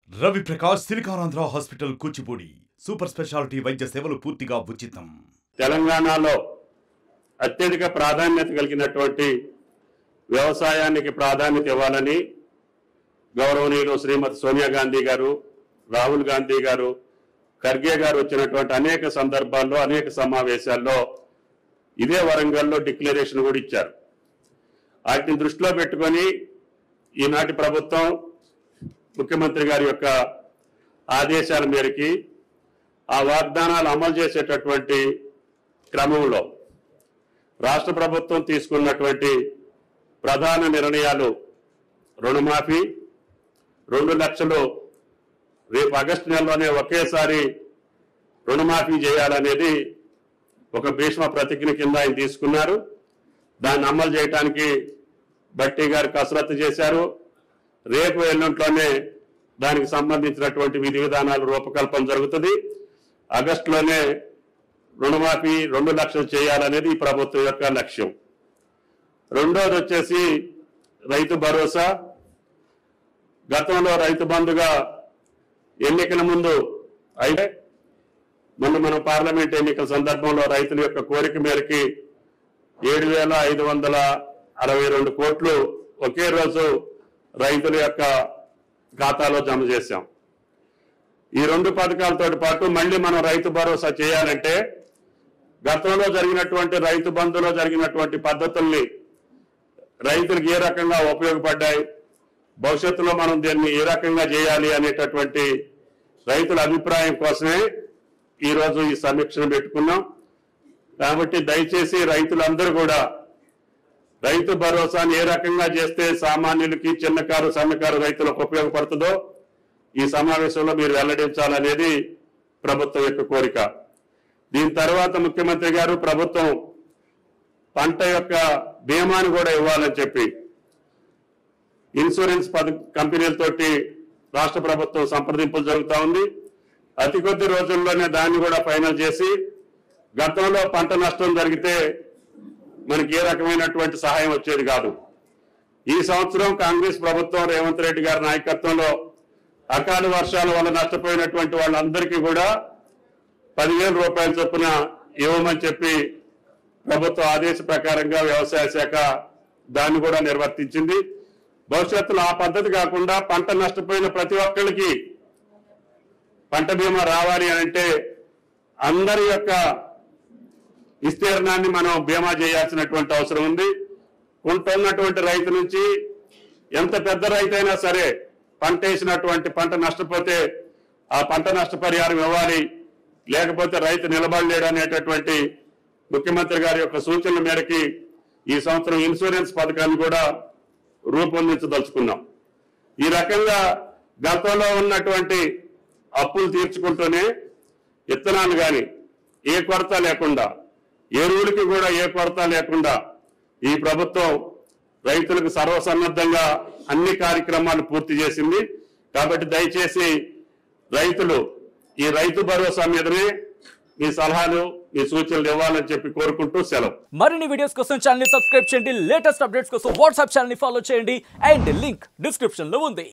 Ravi Prakash Siliconandhra hospital Kuchipudi super speciality వైద్య సేవలు పూర్తిగా ఉచితం. తెలంగాణలో అత్యధిక ప్రాధాన్యత కలిగినటువంటి వ్యవసాయానికి ప్రాధాన్యత ఇవ్వాలని గౌరవనీయులు శ్రీమతి సోనియా గాంధీ గారు, రాహుల్ గాంధీ గారు, ఖర్గే గారు వచ్చినటువంటి అనేక సందర్భాల్లో అనేక సమావేశాల్లో ఇదే వరంగల్లో డిక్లరేషన్ కూడా ఇచ్చారు. వాటిని దృష్టిలో పెట్టుకొని ఈనాటి ప్రభుత్వం ముఖ్యమంత్రి గారి యొక్క ఆదేశాల మేరకు ఆ వాగ్దానాలు అమలు చేసేటటువంటి క్రమంలో రాష్ట్ర ప్రభుత్వం తీసుకున్నటువంటి ప్రధాన నిర్ణయాలు రుణమాఫీ 2 లక్షలు రేపు ఆగస్టు నెలలోనే ఒకేసారి రుణమాఫీ చేయాలనేది ఒక భీష్మ ప్రతిజ్ఞ కింద ఆయన తీసుకున్నారు. దాన్ని అమలు చేయడానికి బట్టి గారు కసరత్తు చేశారు. రేపు ఎల్లుంట్లోనే దానికి సంబంధించినటువంటి విధి విధానాలు రూపకల్పన జరుగుతుంది. ఆగస్టులోనే రుణమాఫీ 2 లక్షలు చేయాలనేది ఈ ప్రభుత్వం యొక్క లక్ష్యం. రెండోది వచ్చేసి రైతు భరోసా. గతంలో రైతు బంధుగా ఎన్నికల ముందు అయితే మనం పార్లమెంట్ ఎన్నికల సందర్భంలో రైతుల యొక్క కోరిక మేరకి 7,562 కోట్లు ఒకే రోజు రైతుల యొక్క ఖాతాలో జమ చేశాం. ఈ 2 పథకాలతో పాటు మళ్ళీ మనం రైతు భరోసా చేయాలంటే గతంలో జరిగినటువంటి రైతు బంధులో జరిగినటువంటి పద్ధతుల్ని రైతులకు ఏ రకంగా ఉపయోగపడ్డాయి, భవిష్యత్తులో మనం దీన్ని ఏ రకంగా చేయాలి అనేటటువంటి రైతుల అభిప్రాయం కోసమే ఈరోజు ఈ సమీక్షను పెట్టుకున్నాం. కాబట్టి దయచేసి రైతులందరూ కూడా రైతు భరోసాను ఏ రకంగా చేస్తే సామాన్యులకి, చిన్నకారు సన్నకారు రైతులకు ఉపయోగపడుతుందో ఈ సమావేశంలో మీరు వెల్లడించాలనేది ప్రభుత్వం యొక్క కోరిక. దీని తర్వాత ముఖ్యమంత్రి గారు ప్రభుత్వం పంట యొక్క బీమాను కూడా ఇవ్వాలని చెప్పి ఇన్సూరెన్స్ కంపెనీలతోటి రాష్ట్ర ప్రభుత్వం సంప్రదింపులు జరుగుతూ ఉంది. అతి కొద్ది రోజుల్లోనే దాన్ని కూడా ఫైనల్ చేసి గతంలో పంట నష్టం జరిగితే మనకి ఏ రకమైనటువంటి సహాయం వచ్చేది కాదు. ఈ సంవత్సరం కాంగ్రెస్ ప్రభుత్వం రేవంత్ రెడ్డి గారి నాయకత్వంలో అకాల వర్షాల వల్ల నష్టపోయినటువంటి వాళ్ళందరికీ కూడా 10,000 రూపాయల చొప్పున ఇవ్వమని చెప్పి ప్రభుత్వ ఆదేశ ప్రకారంగా వ్యవసాయ శాఖ దాన్ని కూడా నిర్వర్తించింది. భవిష్యత్తులో ఆ పద్ధతి కాకుండా పంట నష్టపోయిన ప్రతి ఒక్కరికి పంట బీమా రావాలి అంటే అందరి యొక్క విస్తీర్ణాన్ని మనం బీమా చేయాల్సినటువంటి అవసరం ఉంది. కొంటున్నటువంటి రైతు నుంచి ఎంత పెద్ద రైతు అయినా సరే పంట వేసినటువంటి పంట నష్టపోతే ఆ పంట నష్టపరిహారం ఇవ్వాలి, లేకపోతే రైతు నిలబడలేడు అనేటటువంటి ముఖ్యమంత్రి గారి యొక్క సూచనల మేరకి ఈ సంవత్సరం ఇన్సూరెన్స్ పథకాన్ని కూడా రూపొందించదలుచుకున్నాం. ఈ రకంగా గతంలో ఉన్నటువంటి అప్పులు తీర్చుకుంటూనే విత్తనాలు కానీ ఏ కొరత లేకుండా, ఎరువులకి కూడా ఏ కొరత లేకుండా ఈ ప్రభుత్వం రైతులకు సర్వసన్నద్ధంగా అన్ని కార్యక్రమాలు పూర్తి చేసింది. కాబట్టి దయచేసి రైతులు ఈ రైతు భరోసా మీదనే మీ సలహాలు, మీ సూచనలు ఇవ్వాలని చెప్పి కోరుకుంటూ సెలవు. మరిన్ని వీడియోస్ కోసం ఛానల్ ని సబ్స్క్రైబ్ చేయండి. లేటెస్ట్ అప్డేట్స్ కోసం వాట్సాప్ ఛానల్ ని ఫాలో చేయండి. అండ్ లింక్ డిస్క్రిప్షన్ లో ఉంది.